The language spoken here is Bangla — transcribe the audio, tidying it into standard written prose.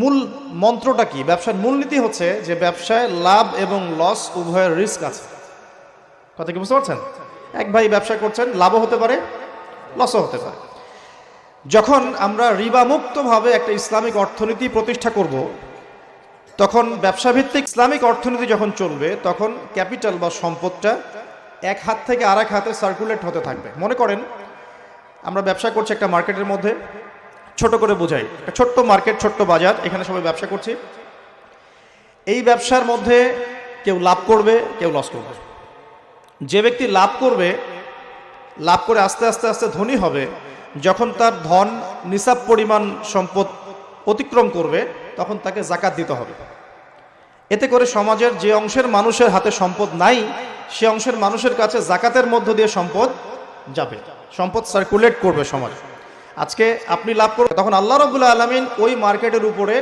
মূল মন্ত্রটা কি? ব্যবসার মূলনীতি হচ্ছে যে ব্যবসায় লাভ এবং লস উভয়ের রিস্ক আছে। কথা কি বুঝতে পারছেন? এক ভাই ব্যবসা করছেন, লাভও হতে পারে, লসও হতে পারে। যখন আমরা রিবামুক্তভাবে একটা ইসলামিক অর্থনীতি প্রতিষ্ঠা করব, তখন ব্যবসাভিত্তিক ইসলামিক অর্থনীতি যখন চলবে, তখন ক্যাপিটাল বা সম্পদটা এক হাত থেকে আর এক হাতে সার্কুলেট হতে থাকবে। মনে করেন আমরা ব্যবসা করছি একটা মার্কেটের মধ্যে, ছোট করে বোঝাই, একটা ছোট্ট মার্কেট, ছোট্ট বাজার, এখানে সবাই ব্যবসা করছি। এই ব্যবসার মধ্যে কেউ লাভ করবে, কেউ লস করবে। যে ব্যক্তি লাভ করবে, লাভ করে আস্তে আস্তে আস্তে ধনী হবে, যখন তার ধন নিসাব পরিমাণ সম্পদ অতিক্রম করবে, তখন তাকে জাকাত দিতে হবে। এতে করে সমাজের যে অংশের মানুষের হাতে সম্পদ নাই, সে অংশের মানুষের কাছে জাকাতের মধ্য দিয়ে সম্পদ যাবে, সম্পদ সার্কুলেট করবে সমাজ। আজকে আপনি লাভ করবেন, তখন আল্লাহ রাব্বুল আলামিন ওই মার্কেটের উপরে